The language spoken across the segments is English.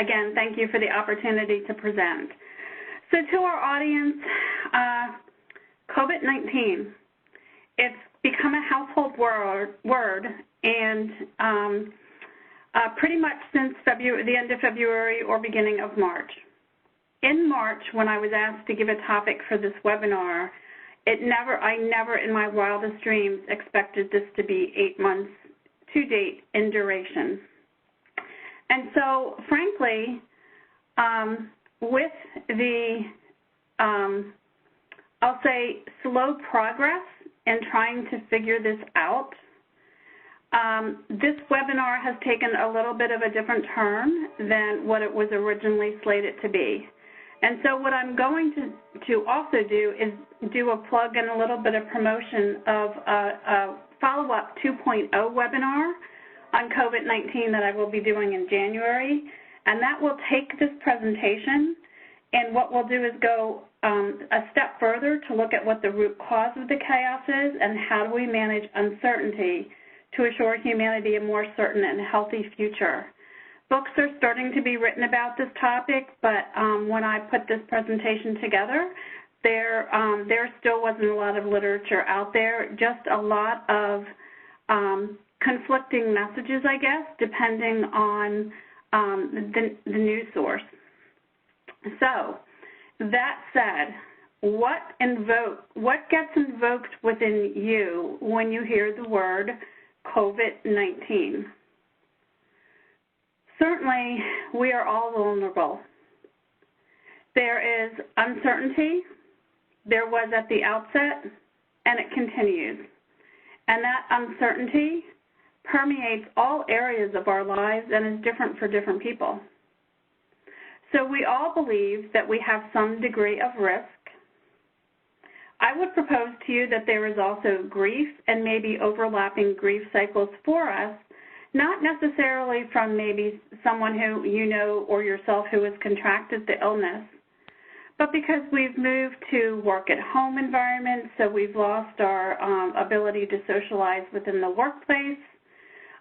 again, thank you for the opportunity to present. So to our audience, COVID-19, it's become a household word, and pretty much since the end of February or beginning of March. In March, when I was asked to give a topic for this webinar, I never in my wildest dreams expected this to be 8 months to date in duration. And so, frankly, with the, I'll say, slow progress in trying to figure this out, this webinar has taken a little bit of a different turn than what it was originally slated to be. And so what I'm going to also do is do a plug and a little bit of promotion of a follow-up 2.0 webinar on COVID-19 that I will be doing in January. And that will take this presentation, and what we'll do is go a step further to look at what the root cause of the chaos is and how do we manage uncertainty to assure humanity a more certain and healthy future. Books are starting to be written about this topic, but when I put this presentation together, there still wasn't a lot of literature out there, just a lot of conflicting messages, I guess, depending on the news source. So, that said, what gets invoked within you when you hear the word COVID-19? Certainly, we are all vulnerable. There is uncertainty. There was at the outset, and it continues. And that uncertainty permeates all areas of our lives and is different for different people. So we all believe that we have some degree of risk. I would propose to you that there is also grief and maybe overlapping grief cycles for us, not necessarily from maybe someone who you know or yourself who has contracted the illness, but because we've moved to work-at-home environments, so we've lost our ability to socialize within the workplace.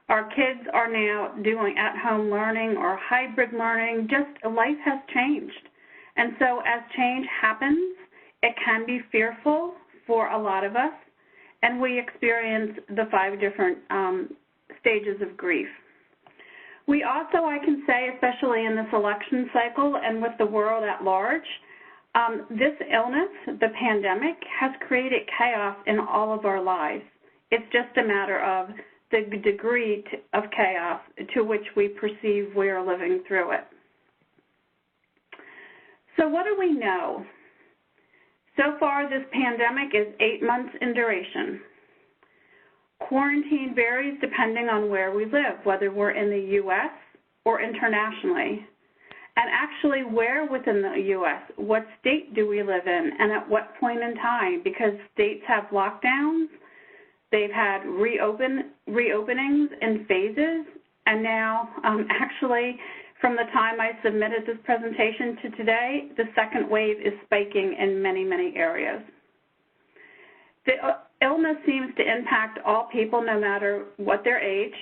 Our kids are now doing at-home learning or hybrid learning. Just life has changed. And so as change happens, it can be fearful for a lot of us, and we experience the 5 different stages of grief. We also, I can say, especially in this election cycle and with the world at large, this illness, the pandemic, has created chaos in all of our lives. It's just a matter of the degree of chaos to which we perceive we are living through it. So what do we know? So far, this pandemic is 8 months in duration. Quarantine varies depending on where we live, whether we're in the U.S. or internationally. And actually, where within the U.S., what state do we live in, and at what point in time? Because states have lockdowns, they've had reopenings in phases, and now actually from the time I submitted this presentation to today, the second wave is spiking in many, many areas. The illness seems to impact all people no matter what their age.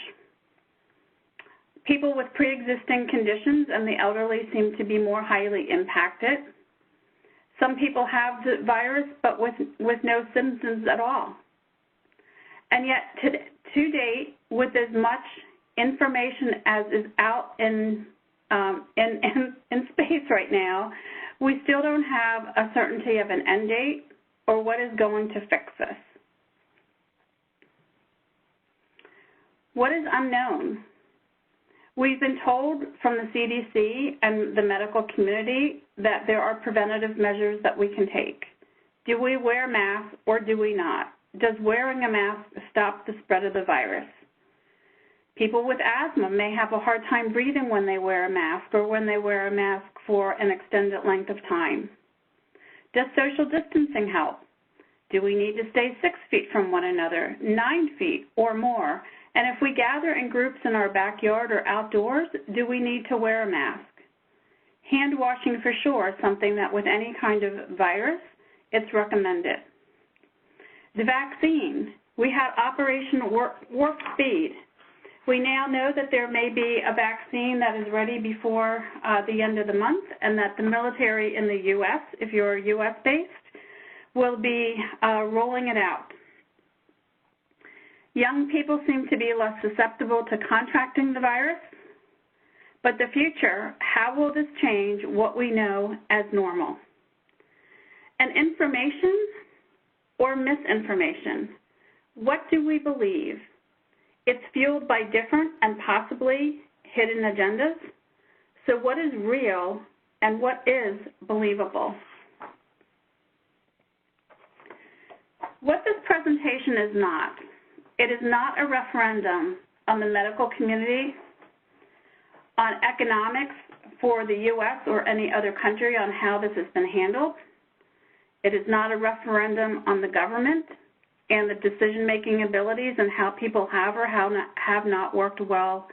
People with pre-existing conditions and the elderly seem to be more highly impacted. Some people have the virus but with no symptoms at all. And yet, to date, with as much information as is out in space right now, we still don't have a certainty of an end date or what is going to fix this. What is unknown? We've been told from the CDC and the medical community that there are preventative measures that we can take. Do we wear masks or do we not? Does wearing a mask stop the spread of the virus? People with asthma may have a hard time breathing when they wear a mask or when they wear a mask for an extended length of time. Does social distancing help? Do we need to stay 6 feet from one another, 9 feet or more? And if we gather in groups in our backyard or outdoors, do we need to wear a mask? Hand washing for sure is something that with any kind of virus, it's recommended. The vaccine, we had Operation Warp Speed. We now know that there may be a vaccine that is ready before the end of the month, and that the military in the U.S., if you're U.S.-based, will be rolling it out. Young people seem to be less susceptible to contracting the virus, but the future, how will this change what we know as normal? And information or misinformation, what do we believe? It's fueled by different and possibly hidden agendas. So what is real and what is believable? What this presentation is not, it is not a referendum on the medical community, on economics for the U.S. or any other country on how this has been handled. It is not a referendum on the government and the decision-making abilities and how people have or have not worked well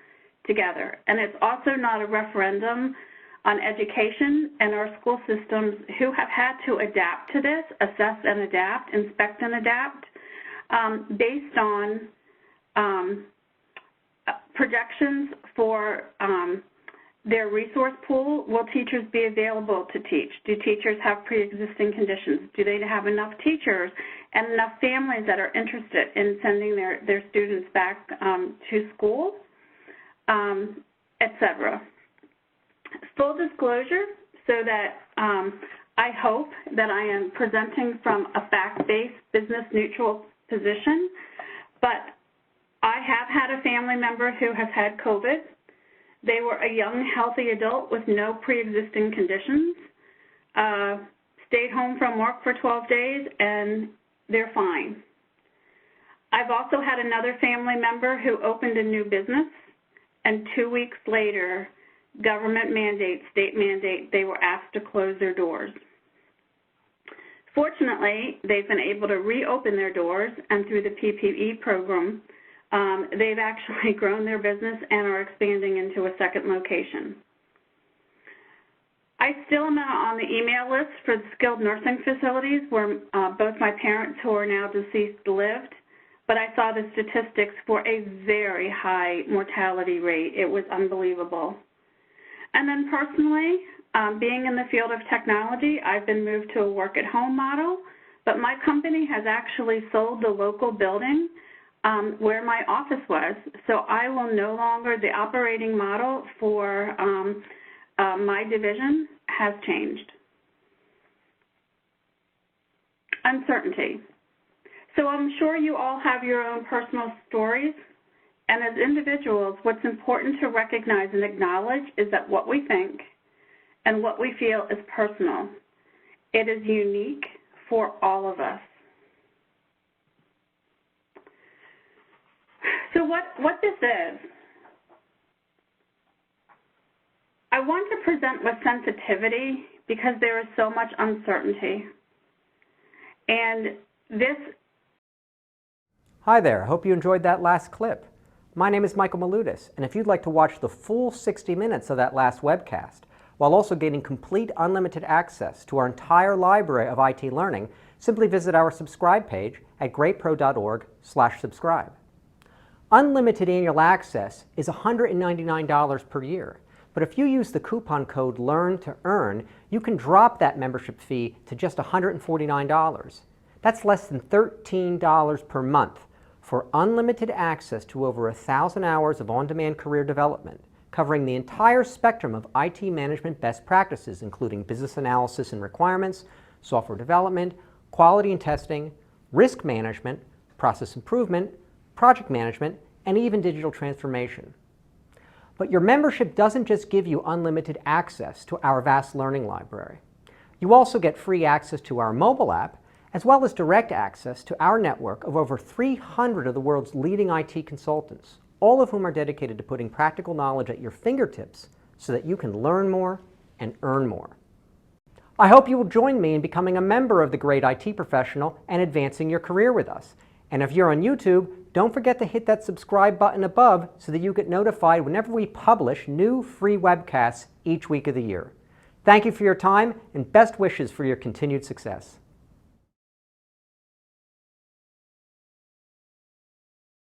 together. And it's also not a referendum on education and our school systems who have had to adapt to this, assess and adapt, inspect and adapt, based on projections for their resource pool. Will teachers be available to teach? Do teachers have pre-existing conditions? Do they have enough teachers and enough families that are interested in sending their students back to school, et cetera? Full disclosure, so that I hope that I am presenting from a fact-based, business-neutral position, but I have had a family member who has had COVID. They were a young, healthy adult with no pre-existing conditions, stayed home from work for 12 days, and they're fine. I've also had another family member who opened a new business, and 2 weeks later, government mandate, state mandate, they were asked to close their doors. Fortunately, they've been able to reopen their doors, and through the PPE program, they've actually grown their business and are expanding into a second location. I still am on the email list for the skilled nursing facilities where both my parents, who are now deceased, lived, but I saw the statistics for a very high mortality rate. It was unbelievable. And then personally, being in the field of technology, I've been moved to a work-at-home model, but my company has actually sold the local building where my office was, so I will no longer, the operating model for my division has changed. Uncertainty. So I'm sure you all have your own personal stories, and as individuals, what's important to recognize and acknowledge is that what we think and what we feel is personal. It is unique for all of us. So what this is, I want to present with sensitivity because there is so much uncertainty. And this... Hi there, I hope you enjoyed that last clip. My name is Michael Maludis, and if you'd like to watch the full 60 minutes of that last webcast, while also gaining complete unlimited access to our entire library of IT learning, simply visit our subscribe page at greatpro.org/subscribe. Unlimited annual access is $199 per year, but if you use the coupon code LEARN2EARN, you can drop that membership fee to just $149. That's less than $13 per month for unlimited access to over 1,000 hours of on-demand career development, covering the entire spectrum of IT management best practices, including business analysis and requirements, software development, quality and testing, risk management, process improvement, project management, and even digital transformation. But your membership doesn't just give you unlimited access to our vast learning library. You also get free access to our mobile app, as well as direct access to our network of over 300 of the world's leading IT consultants, all of whom are dedicated to putting practical knowledge at your fingertips so that you can learn more and earn more. I hope you will join me in becoming a member of the Great IT Professional and advancing your career with us. And if you're on YouTube, don't forget to hit that subscribe button above so that you get notified whenever we publish new free webcasts each week of the year. Thank you for your time and best wishes for your continued success.